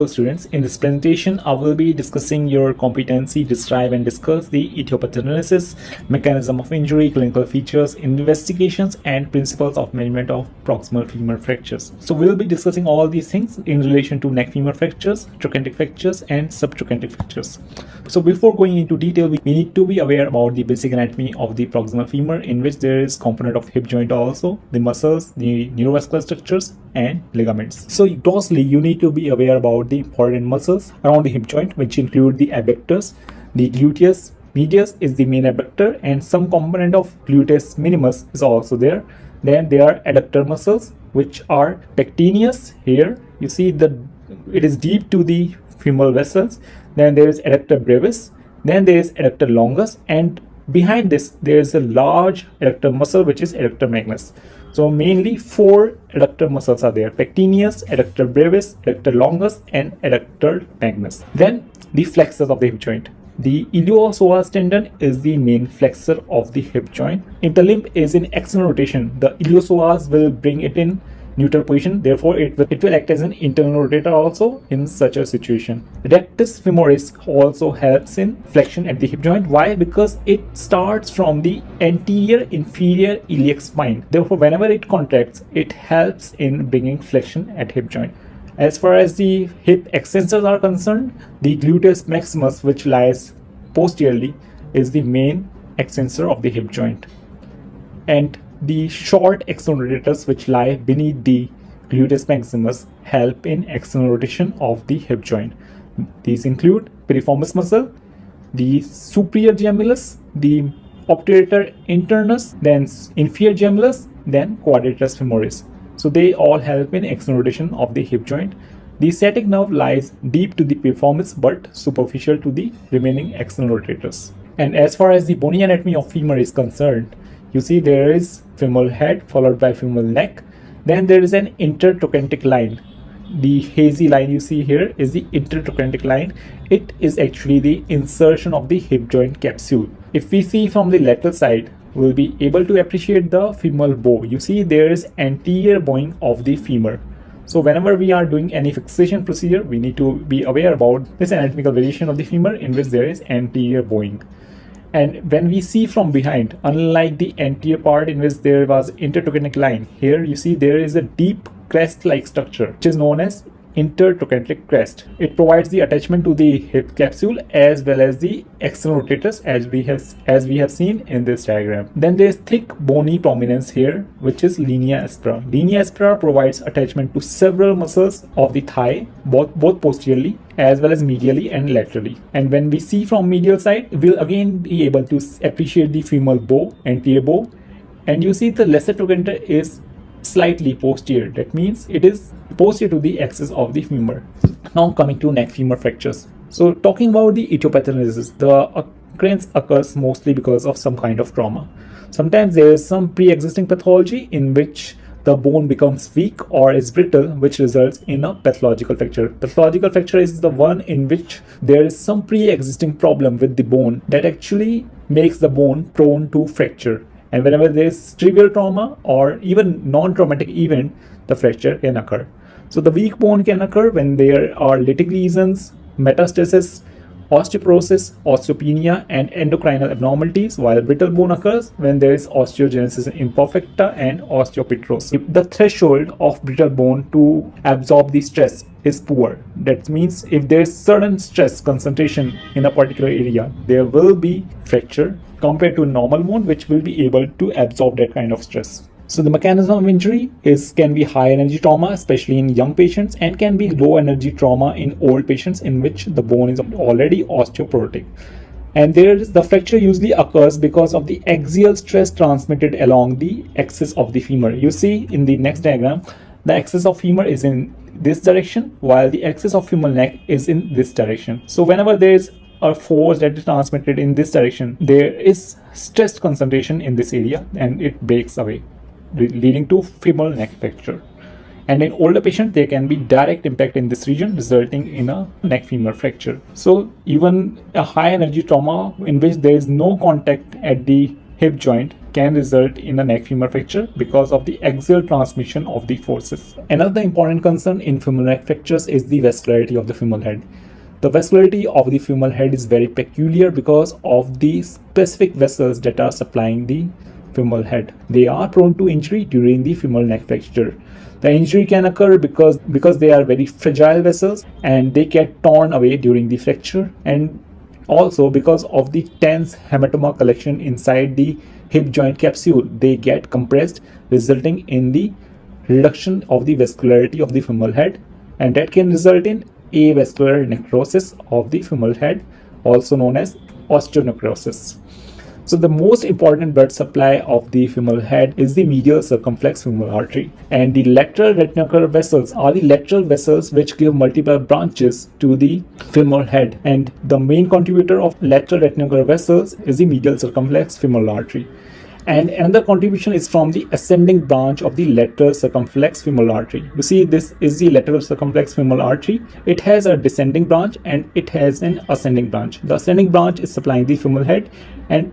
Students, in this presentation I will be discussing your competency, describe and discuss the aetiopathogenesis, mechanism of injury, clinical features, investigations and principles of management of proximal femur fractures. So we'll be discussing all these things in relation to neck femur fractures, trochantic fractures and subtrochantic fractures. So before going into detail, we need to be aware about the basic anatomy of the proximal femur, in which there is component of hip joint also, the muscles, the neurovascular structures and ligaments. So grossly you need to be aware about the important muscles around the hip joint, which include the abductors, the gluteus medius is the main abductor and some component of gluteus minimus is also there. Then there are adductor muscles which are pectineus. Here you see it is deep to the femoral vessels. Then there is adductor brevis, then there is adductor longus, and behind this there is a large adductor muscle which is adductor magnus. So mainly four adductor muscles are there: pectineus, adductor brevis, adductor longus and adductor magnus. Then the flexors of the hip joint. The iliopsoas tendon is the main flexor of the hip joint. Interlimb is in external rotation. The iliopsoas will bring it in neutral position, therefore it will act as an internal rotator also in such a situation. Rectus femoris also helps in flexion at the hip joint. Why? Because it starts from the anterior inferior iliac spine. Therefore whenever it contracts, it helps in bringing flexion at hip joint. As far as the hip extensors are concerned, the gluteus maximus, which lies posteriorly, is the main extensor of the hip joint, and the short external rotators which lie beneath the gluteus maximus help in external rotation of the hip joint. These include piriformis muscle, the superior gemellus, the obturator internus, then inferior gemellus, then quadratus femoris. So they all help in external rotation of the hip joint. The sciatic nerve lies deep to the piriformis but superficial to the remaining external rotators. And as far as the bony anatomy of femur is concerned, you see there is femoral head followed by femoral neck. Then there is an intertrochantic line. The hazy line you see here is the intertrochantic line. It is actually the insertion of the hip joint capsule. If we see from the lateral side, we will be able to appreciate the femoral bow. You see there is anterior bowing of the femur. So whenever we are doing any fixation procedure, we need to be aware about this anatomical variation of the femur in which there is anterior bowing. And when we see from behind, unlike the anterior part in which there was intertrochantic line, here you see there is a deep crest-like structure which is known as intertrochantic crest. It provides the attachment to the hip capsule as well as the external rotators as we have seen in this diagram. Then there is thick bony prominence here which is linea aspera. Linea aspera provides attachment to several muscles of the thigh, both posteriorly as well as medially and laterally. And when we see from medial side, we'll again be able to appreciate the femoral bow, anterior bow, and you see the lesser trochanter is slightly posterior. That means it is posterior to the axis of the femur. Now coming to neck femur fractures. So talking about the aetiopathogenesis, the occurrence occurs mostly because of some kind of trauma. Sometimes there is some pre-existing pathology in which the bone becomes weak or is brittle, which results in a pathological fracture. Pathological fracture is the one in which there is some pre-existing problem with the bone that actually makes the bone prone to fracture. And whenever there is trivial trauma or even non-traumatic event, the fracture can occur. So the weak bone can occur when there are lytic lesions, metastasis, osteoporosis, osteopenia and endocrinal abnormalities, while brittle bone occurs when there is osteogenesis imperfecta and osteoporosis. If the threshold of brittle bone to absorb the stress is poor, that means if there is certain stress concentration in a particular area, there will be fracture compared to normal bone which will be able to absorb that kind of stress. So the mechanism of injury can be high energy trauma, especially in young patients, and can be low energy trauma in old patients in which the bone is already osteoporotic. And the fracture usually occurs because of the axial stress transmitted along the axis of the femur. You see in the next diagram, the axis of femur is in this direction while the axis of femoral neck is in this direction. So whenever there is a force that is transmitted in this direction, there is stress concentration in this area and it breaks away, leading to femoral neck fracture. And in older patients, there can be direct impact in this region, resulting in a neck femur fracture. So even a high energy trauma in which there is no contact at the hip joint can result in a neck femur fracture because of the axial transmission of the forces. Another important concern in femoral neck fractures is the vascularity of the femoral head. The vascularity of the femoral head is very peculiar because of the specific vessels that are supplying the femoral head. They are prone to injury during the femoral neck fracture. The injury can occur because they are very fragile vessels and they get torn away during the fracture, and also because of the tense hematoma collection inside the hip joint capsule. They get compressed, resulting in the reduction of the vascularity of the femoral head, and that can result in avascular necrosis of the femoral head, also known as osteonecrosis. So the most important blood supply of the femoral head is the medial circumflex femoral artery, and the lateral retinocular vessels are the lateral vessels which give multiple branches to the femoral head, and the main contributor of lateral retinocular vessels is the medial circumflex femoral artery. And another contribution is from the ascending branch of the lateral circumflex femoral artery. You see, this is the lateral circumflex femoral artery. It has a descending branch and it has an ascending branch. The ascending branch is supplying the femoral head,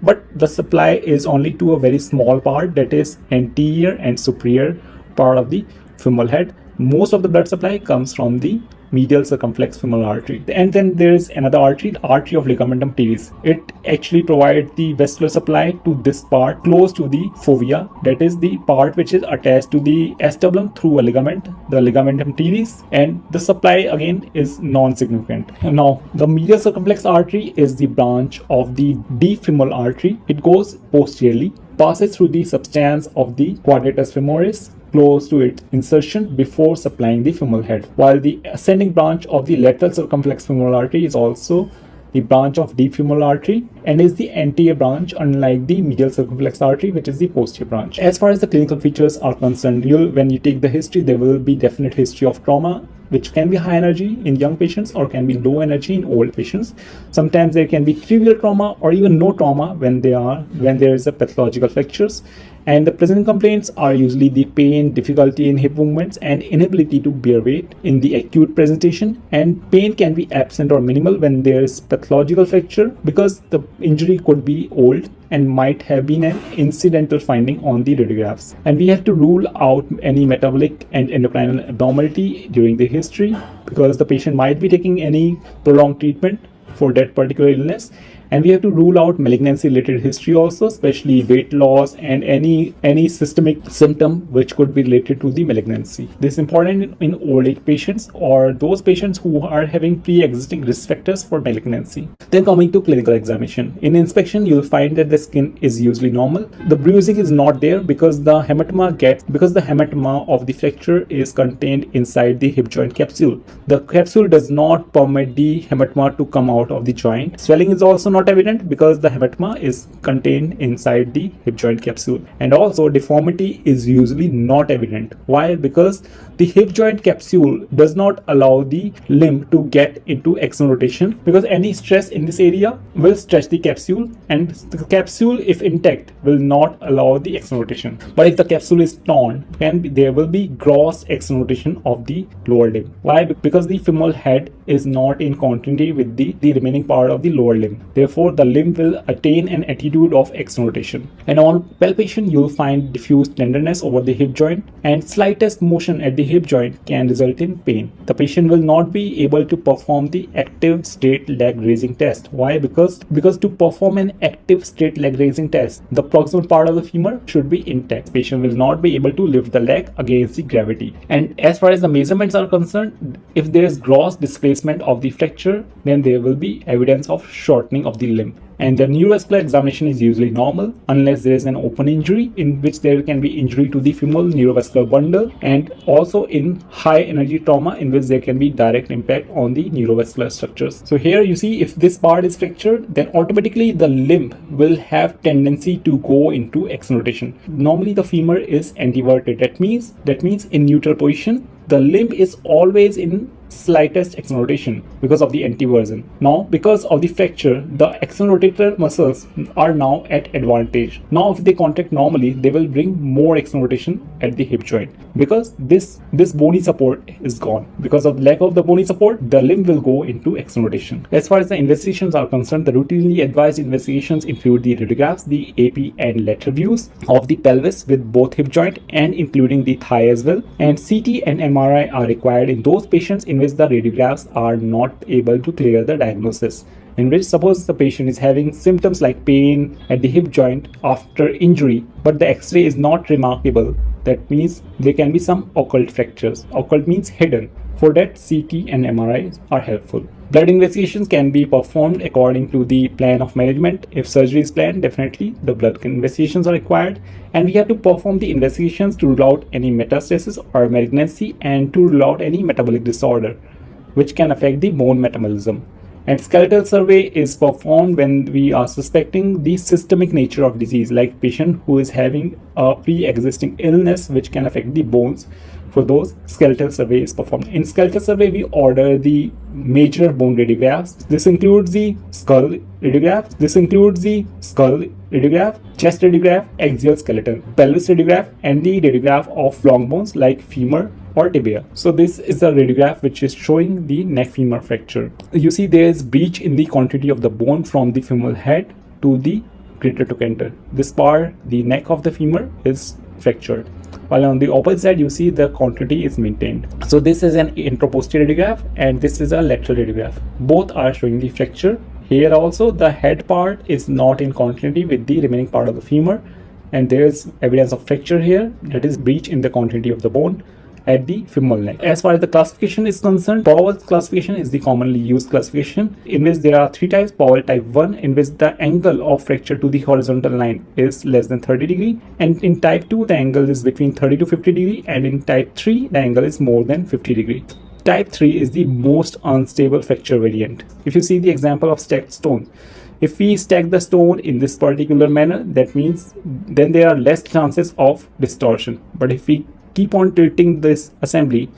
but the supply is only to a very small part, that is anterior and superior part of the femoral head. Most of the blood supply comes from the medial circumflex femoral artery. And then there is another artery, the artery of ligamentum teres. It actually provides the vascular supply to this part close to the fovea, that is the part which is attached to the acetabulum through a ligament, the ligamentum teres, and the supply again is non-significant. Now, the medial circumflex artery is the branch of the deep femoral artery. It goes posteriorly, passes through the substance of the quadratus femoris close to its insertion before supplying the femoral head, while the ascending branch of the lateral circumflex femoral artery is also the branch of deep femoral artery and is the anterior branch, unlike the medial circumflex artery, which is the posterior branch. As far as the clinical features are concerned, when you take the history, there will be definite history of trauma, which can be high energy in young patients or can be low energy in old patients. Sometimes there can be trivial trauma or even no trauma when there is a pathological fractures. And the present complaints are usually the pain, difficulty in hip movements, and inability to bear weight in the acute presentation. And pain can be absent or minimal when there is pathological fracture, because the injury could be old and might have been an incidental finding on the radiographs. And we have to rule out any metabolic and endocrinal abnormality during the history, because the patient might be taking any prolonged treatment for that particular illness. And we have to rule out malignancy related history also, especially weight loss and any systemic symptom which could be related to the malignancy. This is important in old age patients or those patients who are having pre-existing risk factors for malignancy. Then coming to clinical examination. In inspection, you'll find that the skin is usually normal. The bruising is not there because the hematoma of the fracture is contained inside the hip joint capsule. The capsule does not permit the hematoma to come out of the joint. Swelling is also not evident because the hematoma is contained inside the hip joint capsule, and also deformity is usually not evident. Why? Because the hip joint capsule does not allow the limb to get into external rotation, because any stress in this area will stretch the capsule, and the capsule, if intact, will not allow the external rotation. But if the capsule is torn, there will be gross external rotation of the lower limb. Why? Because the femoral head is not in continuity with the remaining part of the lower limb. Therefore, the limb will attain an attitude of external rotation. And on palpation, you will find diffuse tenderness over the hip joint, and slightest motion at the hip joint can result in pain. The patient will not be able to perform the active straight leg raising test. Why? Because to perform an active straight leg raising test, the proximal part of the femur should be intact. The patient will not be able to lift the leg against the gravity. And as far as the measurements are concerned, if there is gross displacement of the fracture, then there will be evidence of shortening of the limb. And the neurovascular examination is usually normal unless there is an open injury, in which there can be injury to the femoral neurovascular bundle, and also in high energy trauma in which there can be direct impact on the neurovascular structures. So here you see, if this part is fractured, then automatically the limb will have tendency to go into external rotation. Normally the femur is anteverted. That means in neutral position, the limb is always in slightest external rotation because of the anteversion. Now, because of the fracture, the external rotator muscles are now at advantage. Now, if they contract normally, they will bring more external rotation at the hip joint because this bony support is gone. Because of lack of the bony support, the limb will go into external rotation. As far as the investigations are concerned, the routinely advised investigations include the radiographs, the AP and lateral views of the pelvis with both hip joint and including the thigh as well. And CT and MRI are required in those patients in which the radiographs are not able to clear the diagnosis. In which, suppose the patient is having symptoms like pain at the hip joint after injury, but the X-ray is not remarkable. That means there can be some occult fractures. Occult means hidden. For that, CT and MRI are helpful. Blood investigations can be performed according to the plan of management. If surgery is planned, definitely the blood investigations are required, and we have to perform the investigations to rule out any metastasis or malignancy and to rule out any metabolic disorder which can affect the bone metabolism. And skeletal survey is performed when we are suspecting the systemic nature of disease, like patient who is having a pre-existing illness which can affect the bones. For those, skeletal survey is performed. In skeletal survey, we order the major bone radiographs. This includes the skull radiograph, chest radiograph, axial skeleton, pelvis radiograph, and the radiograph of long bones like femur or tibia. So this is the radiograph which is showing the neck femur fracture. You see there is breach in the continuity of the bone from the femoral head to the greater trochanter. This part, the neck of the femur, is fractured, while on the opposite side you see the continuity is maintained. So this is an anteroposterior radiograph and this is a lateral radiograph. Both are showing the fracture. Here also the head part is not in continuity with the remaining part of the femur, and there is evidence of fracture here, that is breach in the continuity of the bone at the femoral neck. As far as the classification is concerned, Powell classification is the commonly used classification, in which there are three types. Powell type 1, in which the angle of fracture to the horizontal line is less than 30 degree, and in type 2 the angle is between 30 to 50 degree, and in type 3 the angle is more than 50 degree. Type 3 is the most unstable fracture variant. If you see the example of stacked stone, if we stack the stone in this particular manner, that means then there are less chances of distortion. But if we keep on tilting this assembly,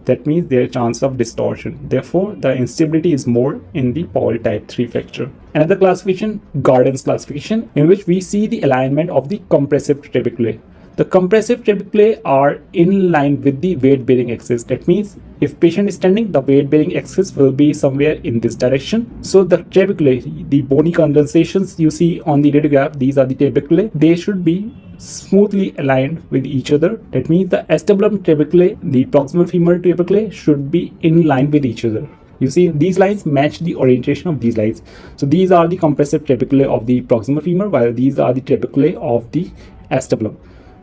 that means there is chance of distortion. Therefore, the instability is more in the Powell type 3 fracture. Another classification, Gordon's classification, in which we see the alignment of the compressive trabeculae. The compressive trabeculae are in line with the weight-bearing axis. That means if patient is standing, the weight-bearing axis will be somewhere in this direction. So the trabeculae, the bony condensations you see on the radiograph, these are the trabeculae. They should be smoothly aligned with each other. That means the acetabulum trabeculae, the proximal femur trabeculae should be in line with each other. You see these lines match the orientation of these lines. So these are the compressive trabeculae of the proximal femur, while these are the trabeculae of the acetabulum.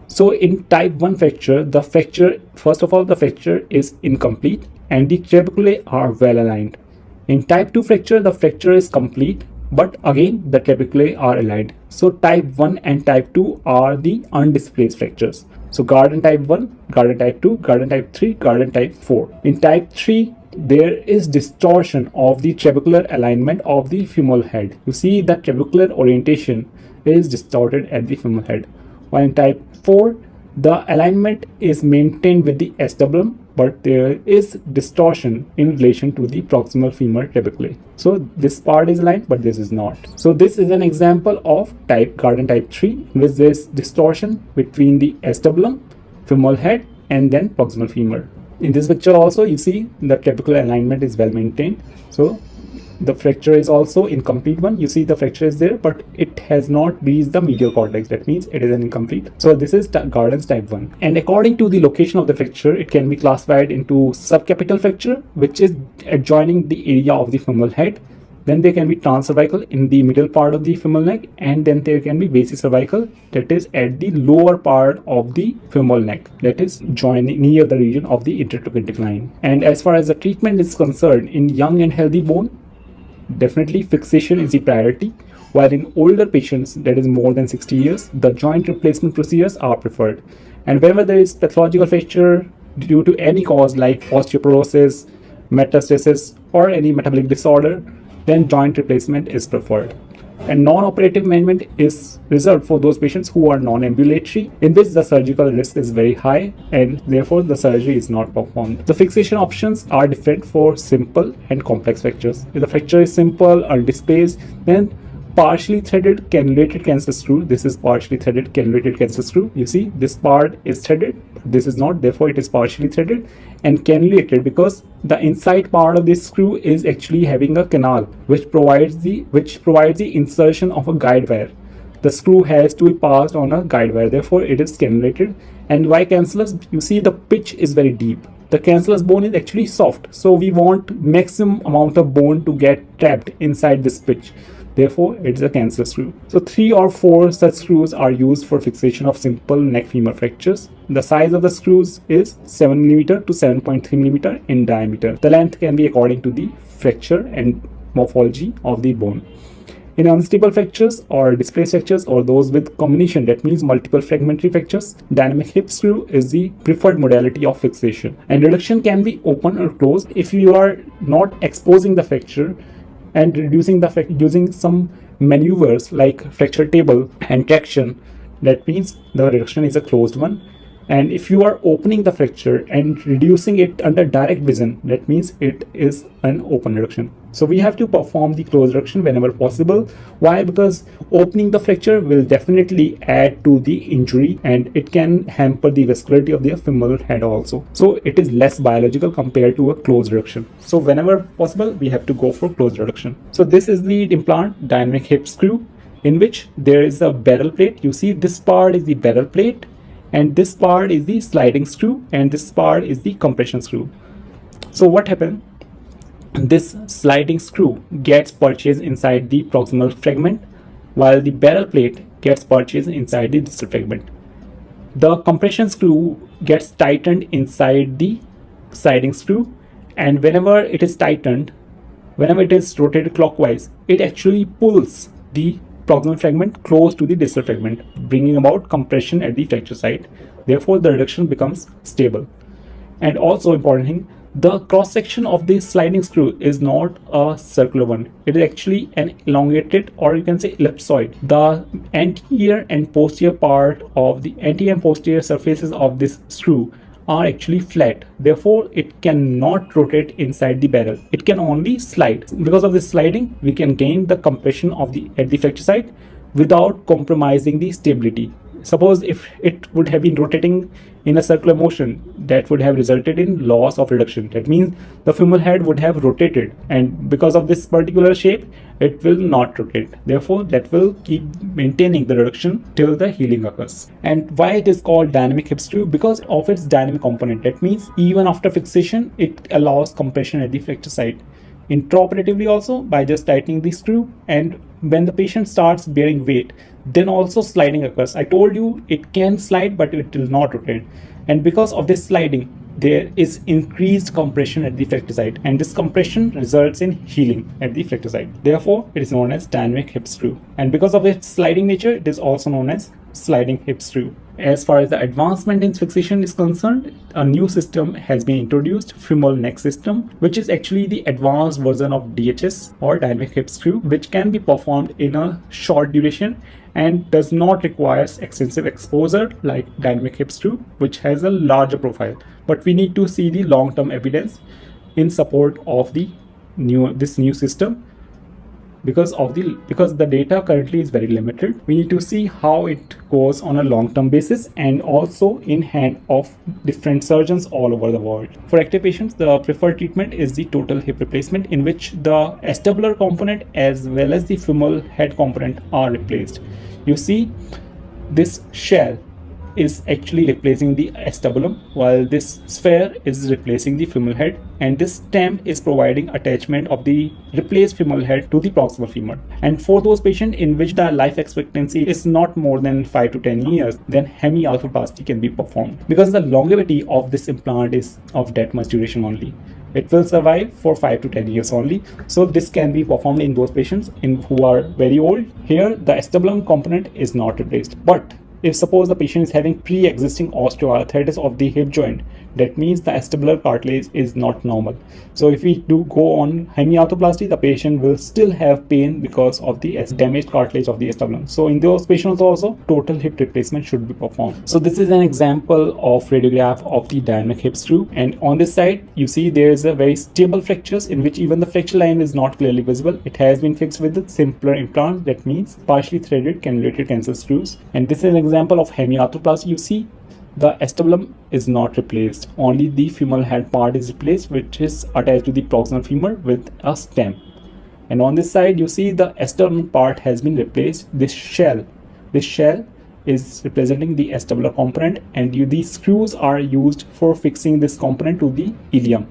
So in type 1 fracture, the fracture, first of all, the fracture is incomplete and the trabeculae are well aligned. In type 2 fracture, the fracture is complete, but again the trabeculae are aligned. So type 1 and type 2 are the undisplaced fractures. So Gordon type 1, Gordon type 2, Gordon type 3, Gordon type 4. In type 3, there is distortion of the trabecular alignment of the femoral head. You see that trabecular orientation is distorted at the femoral head. While in type 4, the alignment is maintained with the acetabulum, but there is distortion in relation to the proximal femur trabeculae. So this part is aligned, but this is not. So this is an example of Gordon type 3, with this distortion between the acetabulum, femoral head, and then proximal femur. In this picture also, you see the trabecular alignment is well maintained. So the fracture is also incomplete one. You see the fracture is there, but it has not reached the medial cortex. That means it is an incomplete. So this is Gordon's type 1. And according to the location of the fracture, it can be classified into subcapital fracture, which is adjoining the area of the femoral head. Then there can be transcervical in the middle part of the femoral neck, and then there can be basicervical, that is at the lower part of the femoral neck, that is joining near the region of the intertrochantic line. And as far as the treatment is concerned, in young and healthy bone, definitely fixation is the priority, while in older patients, that is more than 60 years, the joint replacement procedures are preferred. And whenever there is pathological fracture due to any cause like osteoporosis, metastasis, or any metabolic disorder, then joint replacement is preferred. And non-operative management is reserved for those patients who are non-ambulatory, in which the surgical risk is very high and therefore the surgery is not performed. The fixation options are different for simple and complex fractures. If the fracture is simple, undisplaced, then partially threaded cannulated cancer screw. This is partially threaded cannulated cancer screw. You see, this part is threaded, this is not, therefore it is partially threaded and cannulated because the inside part of this screw is actually having a canal which provides the insertion of a guide wire. The screw has to be passed on a guide wire, therefore it is cannulated. And why cancellous? You see, the pitch is very deep. The cancellous bone is actually soft, so we want maximum amount of bone to get trapped inside this pitch. Therefore, it is a cancellous screw. So 3 or 4 such screws are used for fixation of simple neck femur fractures. The size of the screws is 7 mm to 7.3 mm in diameter. The length can be according to the fracture and morphology of the bone. In unstable fractures or displaced fractures or those with combination, that means multiple fragmentary fractures, dynamic hip screw is the preferred modality of fixation. And reduction can be open or closed if you are not exposing the fracture and reducing the fracture using some maneuvers like fracture table and traction. That means the reduction is a closed one. And if you are opening the fracture and reducing it under direct vision, that means it is an open reduction. So we have to perform the closed reduction whenever possible. Why? Because opening the fracture will definitely add to the injury and it can hamper the vascularity of the femoral head also. So it is less biological compared to a closed reduction. So whenever possible, we have to go for closed reduction. So this is the implant dynamic hip screw, in which there is a barrel plate. You see, this part is the barrel plate, and this part is the sliding screw, and this part is the compression screw. So what happened? This sliding screw gets purchased inside the proximal fragment, while the barrel plate gets purchased inside the distal fragment. The compression screw gets tightened inside the sliding screw, and whenever it is tightened, whenever it is rotated clockwise, it actually pulls the proximal fragment close to the distal fragment, bringing about compression at the fracture site. Therefore, the reduction becomes stable. And also important thing, the cross section of the sliding screw is not a circular one. It is actually an elongated, or you can say ellipsoid. The anterior and posterior part of the anterior and posterior surfaces of this screw are actually flat. Therefore, it cannot rotate inside the barrel. It can only slide. Because of this sliding, we can gain the compression of at the fracture site without compromising the stability. Suppose if it would have been rotating in a circular motion, that would have resulted in loss of reduction. That means the femoral head would have rotated, and because of this particular shape, it will not rotate. Therefore, that will keep maintaining the reduction till the healing occurs. And why it is called dynamic hip screw? Because of its dynamic component. That means even after fixation, it allows compression at the fracture site. Intraoperatively also, by just tightening the screw, and when the patient starts bearing weight, then also sliding occurs. I told you it can slide, but it will not rotate. And because of this sliding, there is increased compression at the fracture site, and this compression results in healing at the fracture site. Therefore, it is known as dynamic hip screw. And because of its sliding nature, it is also known as sliding hip screw. As far as the advancement in fixation is concerned, a new system has been introduced, femoral neck system, which is actually the advanced version of DHS or dynamic hip screw, which can be performed in a short duration and does not require extensive exposure like dynamic hip screw, which has a larger profile. But we need to see the long-term evidence in support of this new system. Because the data currently is very limited, we need to see how it goes on a long-term basis and also in hand of different surgeons all over the world. For active patients, the preferred treatment is the total hip replacement, in which the acetabular component as well as the femoral head component are replaced. You see, this shell is actually replacing the acetabulum, while this sphere is replacing the femoral head, and this stem is providing attachment of the replaced femoral head to the proximal femur. And for those patients in which the life expectancy is not more than 5 to 10 years, then hemiarthroplasty can be performed, because the longevity of this implant is of that much duration only. It will survive for 5 to 10 years only. So this can be performed in those patients who are very old. Here, the acetabulum component is not replaced. But if suppose the patient is having pre-existing osteoarthritis of the hip joint, That means the acetabular cartilage is not normal. So if we do go on hemiarthroplasty, the patient will still have pain because of the damaged cartilage of the acetabulum. So in those patients also, total hip replacement should be performed. So this is an example of radiograph of the dynamic hip screw, and on this side you see there is a very stable fractures in which even the fracture line is not clearly visible. It has been fixed with the simpler implant, that means partially threaded cannulated tensor screws. And this is an example of hemiarthroplasty. You see the acetabulum is not replaced, only the femoral head part is replaced, which is attached to the proximal femur with a stem. And on this side you see the acetabulum part has been replaced. This shell is representing the acetabular component, and these screws are used for fixing this component to the ilium,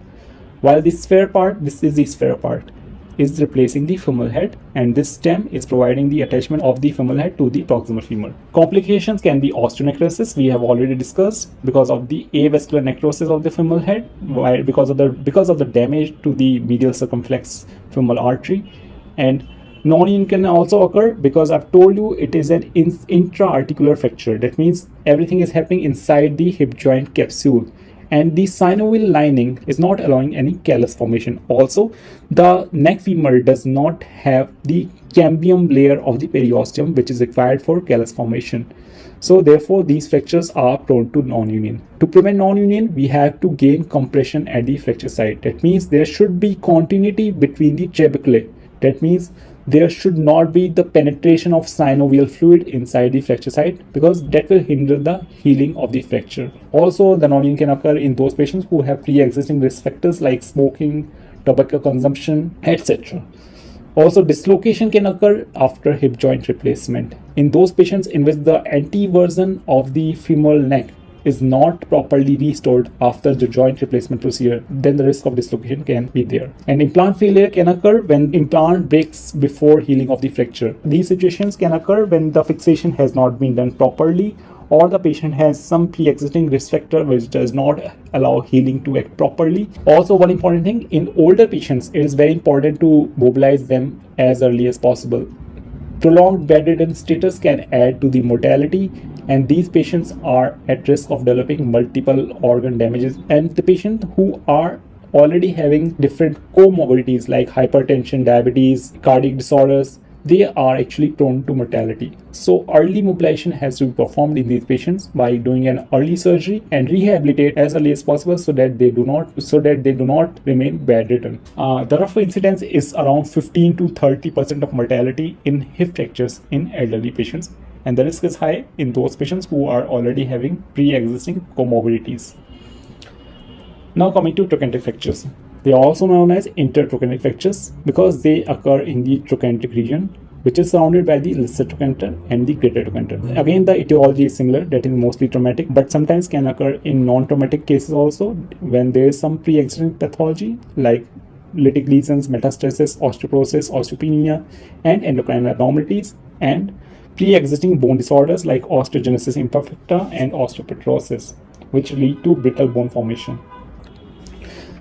while the sphere part, this is the sphere part, is replacing the femoral head, and this stem is providing the attachment of the femoral head to the proximal femur. Complications can be osteonecrosis, we have already discussed, because of the avascular necrosis of the femoral head, because of the damage to the medial circumflex femoral artery. And non-union can also occur because I've told you it is an intra-articular fracture. That means everything is happening inside the hip joint capsule, and the synovial lining is not allowing any callus formation. Also, the neck femur does not have the cambium layer of the periosteum, which is required for callus formation. So therefore these fractures are prone to non-union. To prevent non-union, we have to gain compression at the fracture site. That means there should be continuity between the trabeculae. That means there should not be the penetration of synovial fluid inside the fracture site, because that will hinder the healing of the fracture. Also, the non-union can occur in those patients who have pre-existing risk factors like smoking, tobacco consumption, etc. Also, dislocation can occur after hip joint replacement. In those patients in which the anteversion of the femoral neck is not properly restored after the joint replacement procedure, then the risk of dislocation can be there. And implant failure can occur when implant breaks before healing of the fracture. These situations can occur when the fixation has not been done properly, or the patient has some pre-existing risk factor which does not allow healing to act properly. Also, one important thing, in older patients it is very important to mobilize them as early as possible. Prolonged bedridden status can add to the mortality, and these patients are at risk of developing multiple organ damages. And the patients who are already having different comorbidities like hypertension, diabetes, cardiac disorders, they are actually prone to mortality. So early mobilization has to be performed in these patients by doing an early surgery and rehabilitate as early as possible so that they do not remain bedridden. The rough incidence is around 15 to 30% of mortality in hip fractures in elderly patients, and the risk is high in those patients who are already having pre-existing comorbidities. Now coming to trochanteric fractures. They are also known as intertrochanteric fractures because they occur in the trochanteric region, which is surrounded by the lesser trochanter and the greater trochanter. Again, the etiology is similar, that is mostly traumatic, but sometimes can occur in non-traumatic cases also when there is some pre-existing pathology like lytic lesions, metastasis, osteoporosis, osteopenia, and endocrine abnormalities, and pre-existing bone disorders like osteogenesis imperfecta and osteopetrosis, which lead to brittle bone formation.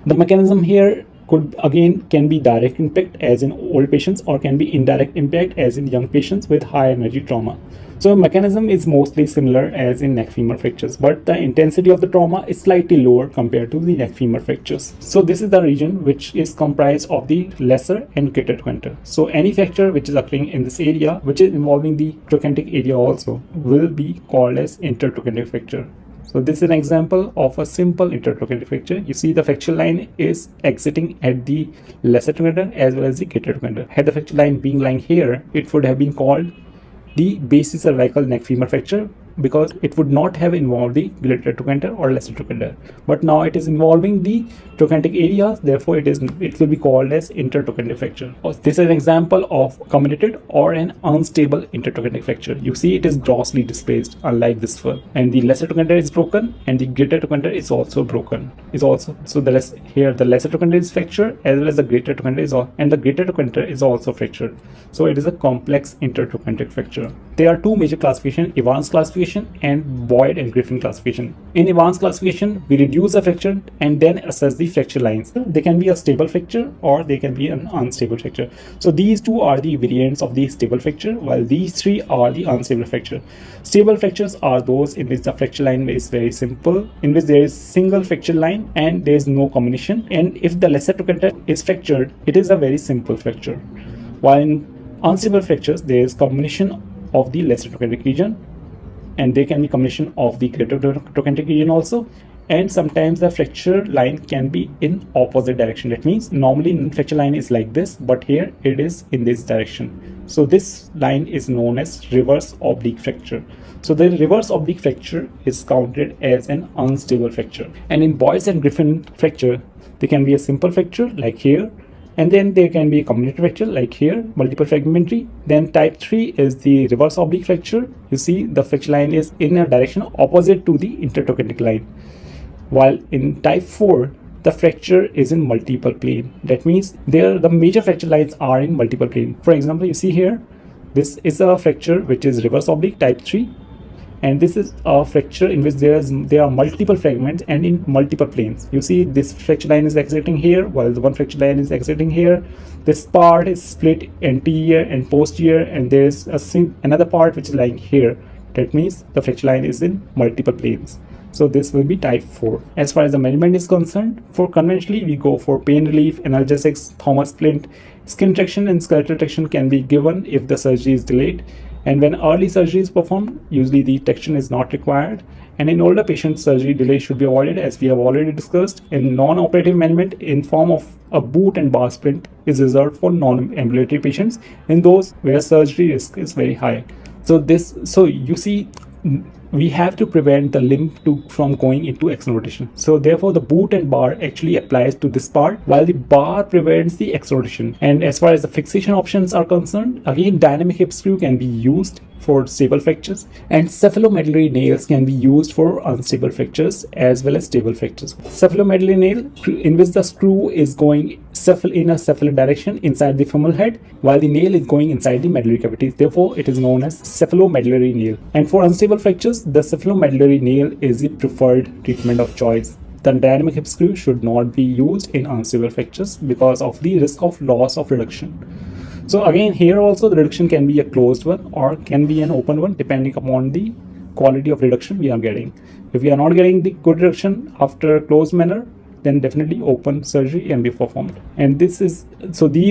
The mechanism here can be direct impact as in old patients, or can be indirect impact as in young patients with high energy trauma. So mechanism is mostly similar as in neck femur fractures, but the intensity of the trauma is slightly lower compared to the neck femur fractures. So this is the region which is comprised of the lesser and greater trochanter. So any fracture which is occurring in this area, which is involving the trochanteric area also, will be called as intertrochanteric fracture. So this is an example of a simple intertrochanteric fracture. You see the fracture line is exiting at the lesser trochanter as well as the greater trochanter. Had the fracture line being lying here, it would have been called the basic cervical neck femur fracture, because it would not have involved the greater trochanter or lesser trochanter. But now it is involving the trochanteric areas, therefore it will be called as intertrochanteric fracture. This is an example of combinated or an unstable intertrochanteric fracture. You see it is grossly displaced, unlike this one, and the lesser trochanter is broken and the greater trochanter is also broken. So the lesser trochanter is fractured as well as the greater trochanter is also fractured. So it is a complex intertrochanteric fracture. There are two major classifications: advanced classification classification and Boyd and Griffin classification. In advanced classification, we reduce the fracture and then assess the fracture lines. They can be a stable fracture or they can be an unstable fracture. So these two are the variants of the stable fracture, while these three are the unstable fracture. Stable fractures are those in which the fracture line is very simple, in which there is single fracture line and there is no combination. And if the lesser trochanter is fractured, it is a very simple fracture. While in unstable fractures, there is combination of the lesser trochanteric region, and there can be combination of the greater trochanteric region also. And sometimes the fracture line can be in opposite direction. That means normally fracture line is like this, but here it is in this direction. So this line is known as reverse oblique fracture. So the reverse oblique fracture is counted as an unstable fracture. And in Boyd's and Griffin fracture, there can be a simple fracture like here, and then there can be a combinated fracture like here, multiple fragmentary. Then type 3 is the reverse oblique fracture. You see the fracture line is in a direction opposite to the intertrochanteric line. While in type 4, the fracture is in multiple plane. That means the major fracture lines are in multiple plane. For example, you see here, this is a fracture which is reverse oblique type 3. And this is a fracture in which there are multiple fragments and in multiple planes. You see this fracture line is exiting here, while the one fracture line is exiting here. This part is split anterior and posterior, and there is another part which is lying here. That means the fracture line is in multiple planes. So this will be type 4. As far as the management is concerned, for conventionally we go for pain relief, analgesics, Thomas splint. Skin traction and skeletal traction can be given if the surgery is delayed. And when early surgery is performed, usually the traction is not required. And in older patients, surgery delay should be avoided, as we have already discussed. In non-operative management in form of a boot and bar splint is reserved for non-ambulatory patients, in those where surgery risk is very high. So you see, we have to prevent the limb from going into external rotation. So therefore the boot and bar actually applies to this part, while the bar prevents the external rotation. And as far as the fixation options are concerned, again dynamic hip screw can be used for stable fractures, and cephalomedullary nails can be used for unstable fractures as well as stable fractures. Cephalomedullary nail, in which the screw is going in a cephalic direction inside the femoral head, while the nail is going inside the medullary cavity. Therefore, it is known as cephalomedullary nail. And for unstable fractures, the cephalomedullary nail is the preferred treatment of choice. The dynamic hip screw should not be used in unstable fractures because of the risk of loss of reduction. So again, here also the reduction can be a closed one or can be an open one, depending upon the quality of reduction we are getting. If we are not getting the good reduction after a closed manner, then definitely open surgery can be performed. And these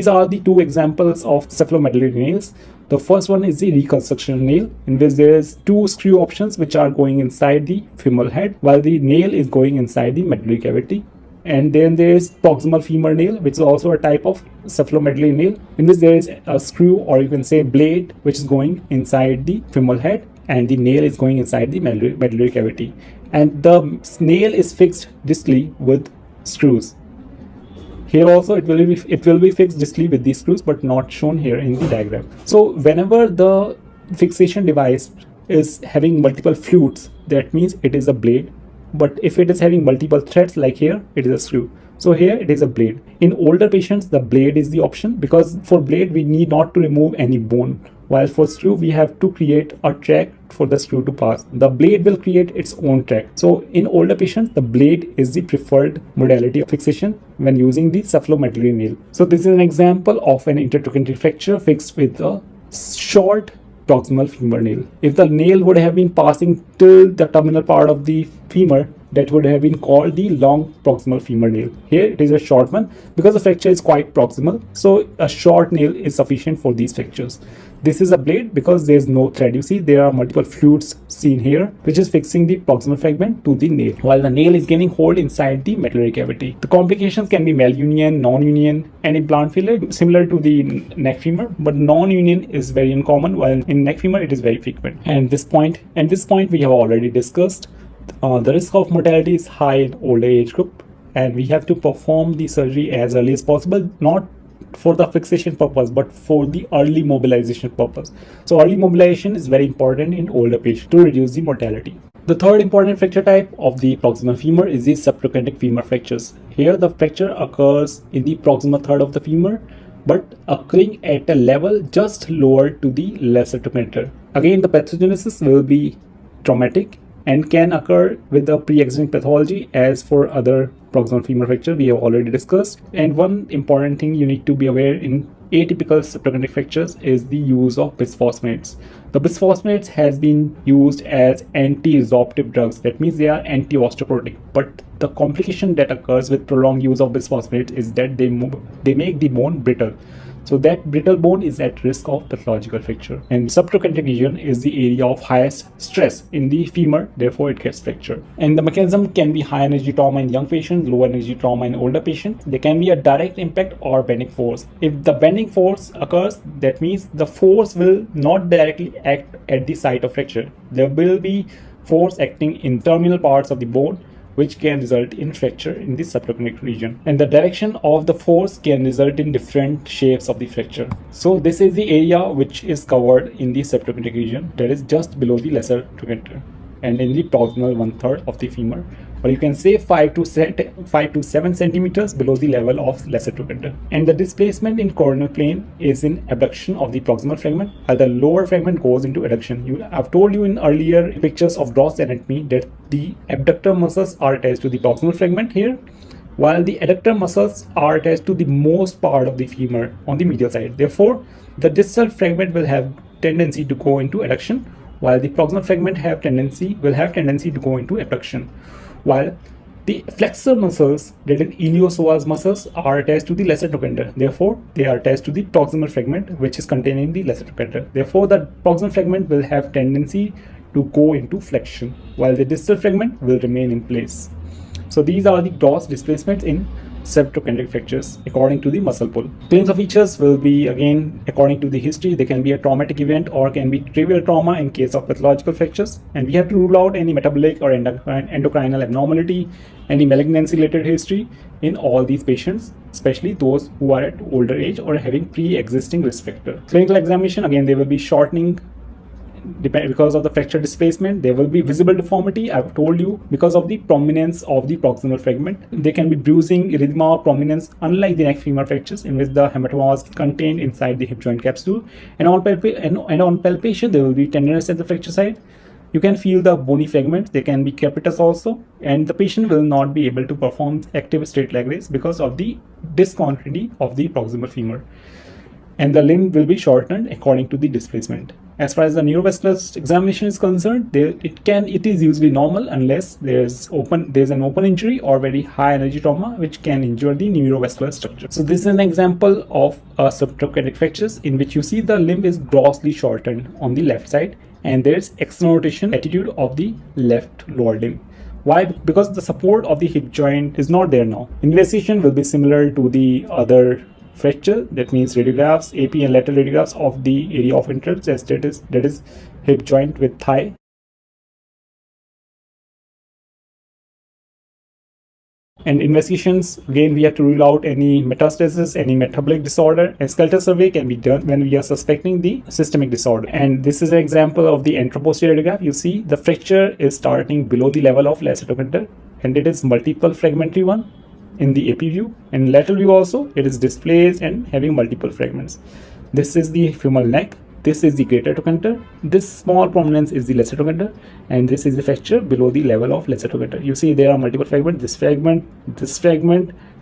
are the two examples of cephalomedullary nails. The first one is the reconstruction nail, in which there is two screw options which are going inside the femoral head, while the nail is going inside the medullary cavity. And then there is proximal femur nail, which is also a type of cephalomedullary nail, in which there is a screw, or you can say blade, which is going inside the femoral head, and the nail is going inside the medullary cavity. And the nail is fixed distally with screws. Here also it will be fixed distally with these screws, but not shown here in the diagram. So whenever the fixation device is having multiple flutes, that means it is a blade. But if it is having multiple threads like here, it is a screw. So here it is a blade. In older patients, the blade is the option, because for blade we need not to remove any bone, while for screw we have to create a track for the screw to pass. The blade will create its own track. So in older patients, the blade is the preferred modality of fixation when using the cephalomedullary nail. So this is an example of an intertrochanteric fracture fixed with a short proximal femur nail. If the nail would have been passing till the terminal part of the femur, that would have been called the long proximal femur nail. Here it is a short one because the fracture is quite proximal, so a short nail is sufficient for these fractures. This is a blade because there is no thread. You see there are multiple flutes seen here, which is fixing the proximal fragment to the nail, while the nail is gaining hold inside the medullary cavity. The complications can be malunion, non-union, and implant failure, similar to the neck femur, but non-union is very uncommon, while in neck femur it is very frequent. And this point we have already discussed. The risk of mortality is high in older age group, and we have to perform the surgery as early as possible, not for the fixation purpose but for the early mobilization purpose. So early mobilization is very important in older patients to reduce the mortality. The third important fracture type of the proximal femur is the subtrochantic femur fractures. Here the fracture occurs in the proximal third of the femur, but occurring at a level just lower to the lesser trochanter. Again, the pathogenesis will be traumatic and can occur with the pre-existing pathology as for other proximal femur fracture we have already discussed. And one important thing you need to be aware in atypical subtrochantic fractures is the use of bisphosphonates. The bisphosphonates has been used as anti-resorptive drugs. That means they are anti-osteoporotic. But the complication that occurs with prolonged use of bisphosphonates is that they make the bone brittle. So that brittle bone is at risk of pathological fracture. And subtrochantic region is the area of highest stress in the femur, therefore it gets fractured. And the mechanism can be high energy trauma in young patients, low energy trauma in older patients. There can be a direct impact or bending force. If the bending force occurs, that means the force will not directly act at the site of fracture. There will be force acting in terminal parts of the bone, which can result in fracture in the subtrochantic region. And the direction of the force can result in different shapes of the fracture. So this is the area which is covered in the subtrochantic region, that is just below the lesser trochanter and in the proximal 1/3 of the femur, or you can say 5 to 7 centimeters below the level of lesser trochanter. And the displacement in coronal plane is in abduction of the proximal fragment, while the lower fragment goes into adduction. I've told you in earlier pictures of gross anatomy that the abductor muscles are attached to the proximal fragment here, while the adductor muscles are attached to the most part of the femur on the medial side. Therefore, the distal fragment will have tendency to go into adduction, while the proximal fragment will have tendency to go into abduction. While the flexor muscles, that is iliopsoas muscles, are attached to the lesser trochanter. Therefore, they are attached to the proximal fragment, which is containing the lesser trochanter. Therefore, the proximal fragment will have tendency to go into flexion, while the distal fragment will remain in place. So these are the gross displacements in subtrochantic fractures according to the muscle pull. Claims of features will be again according to the history. They can be a traumatic event or can be trivial trauma in case of pathological fractures, and we have to rule out any metabolic or endocrinal abnormality, any malignancy related history in all these patients, especially those who are at older age or having pre-existing risk factor. Clinical examination, again, they will be shortening because of the fracture displacement. There will be visible deformity, I've told you, because of the prominence of the proximal fragment. There can be bruising, erythema, prominence, unlike the neck femur fractures in which the hematoma was contained inside the hip joint capsule. And on palpation, there will be tenderness at the fracture site. You can feel the bony fragments. There can be crepitus also, and the patient will not be able to perform active straight leg raise because of the discontinuity of the proximal femur. And the limb will be shortened according to the displacement. As far as the neurovascular examination is concerned, it is usually normal unless there's an open injury or very high energy trauma which can injure the neurovascular structure. So this is an example of a subtrochantic fractures in which you see the limb is grossly shortened on the left side and there's external rotation attitude of the left lower limb. Why? Because the support of the hip joint is not there now. Investigation will be similar to the other fracture, that means radiographs, AP and lateral radiographs of the area of interest, as that is hip joint with thigh. And investigations, again, we have to rule out any metastasis, any metabolic disorder, and skeletal survey can be done when we are suspecting the systemic disorder. And this is an example of the anteroposterior radiograph. You see the fracture is starting below the level of lesser trochanter, and it is multiple fragmentary one in the AP view, and lateral view also it is displaced and having multiple fragments. This is the femoral neck, this is the greater trochanter, this small prominence is the lesser trochanter, and this is the fracture below the level of lesser trochanter. You see there are multiple fragments, this fragment,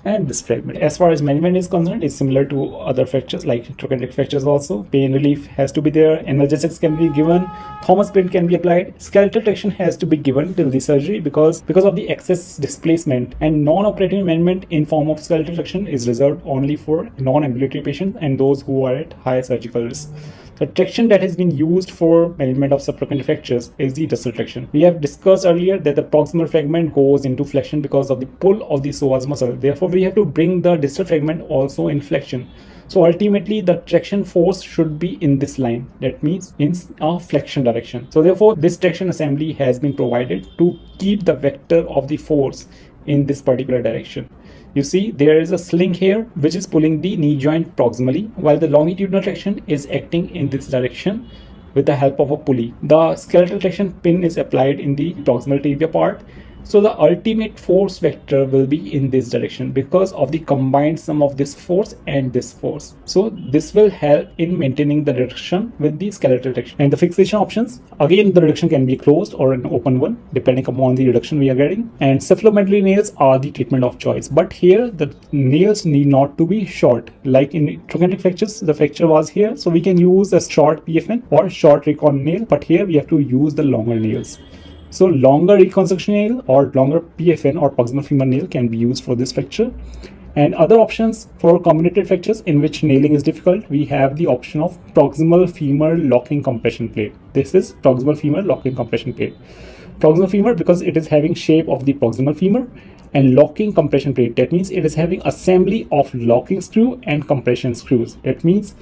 and this fragment. As far as management is concerned, it's similar to other fractures like trochanteric fractures also. Pain relief has to be there, analgesics can be given, Thomas splint can be applied, skeletal traction has to be given till the surgery because of the excess displacement, and non-operative management in form of skeletal traction is reserved only for non-ambulatory patients and those who are at high surgical risk. The traction that has been used for management of subtrochanteric fractures is the distal traction. We have discussed earlier that the proximal fragment goes into flexion because of the pull of the psoas muscle. Therefore, we have to bring the distal fragment also in flexion. So ultimately, the traction force should be in this line. That means in a flexion direction. So therefore, this traction assembly has been provided to keep the vector of the force in this particular direction. You see there is a sling here which is pulling the knee joint proximally, while the longitudinal traction is acting in this direction with the help of a pulley. The skeletal traction pin is applied in the proximal tibia part, So the ultimate force vector will be in this direction because of the combined sum of this force and this force. So this will help in maintaining the reduction with the skeletal reduction. And the fixation options, again, the reduction can be closed or an open one depending upon the reduction we are getting. And cephalomedullary nails are the treatment of choice, but here the nails need not to be short. Like in trochanteric fractures, the fracture was here, so we can use a short PFN or short recon nail, but here we have to use the longer nails. So longer reconstruction nail or longer PFN or proximal femur nail can be used for this fracture. And other options for combinated fractures in which nailing is difficult, we have the option of proximal femur locking compression plate. This is proximal femur locking compression plate. Proximal femur because it is having shape of the proximal femur, and locking compression plate, that means it is having assembly of locking screw and compression screws. That means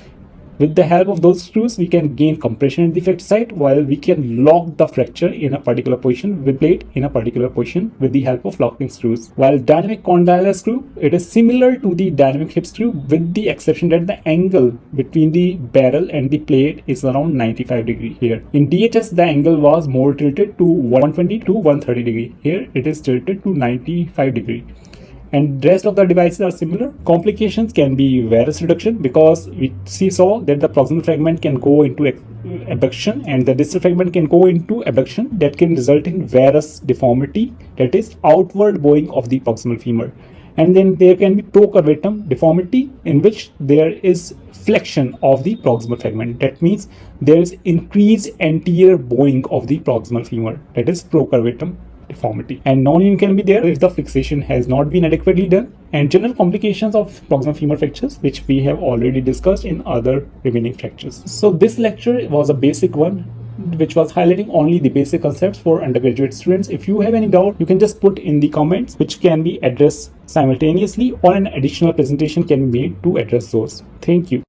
with the help of those screws, we can gain compression at the fracture site while we can lock the fracture in a particular position with plate in a particular position with the help of locking screws. While dynamic condylar screw, it is similar to the dynamic hip screw with the exception that the angle between the barrel and the plate is around 95 degree here. In DHS, the angle was more tilted to 120 to 130 degree. Here it is tilted to 95 degree. And rest of the devices are similar. Complications can be varus reduction because we saw that the proximal fragment can go into abduction and the distal fragment can go into abduction that can result in varus deformity, that is outward bowing of the proximal femur. And then there can be procurvatum deformity in which there is flexion of the proximal fragment. That means there is increased anterior bowing of the proximal femur, that is procurvatum deformity. And non-union can be there if the fixation has not been adequately done. And general complications of proximal femur fractures, which we have already discussed in other remaining fractures. So this lecture was a basic one, which was highlighting only the basic concepts for undergraduate students. If you have any doubt, you can just put in the comments, which can be addressed simultaneously, or an additional presentation can be made to address those. Thank you.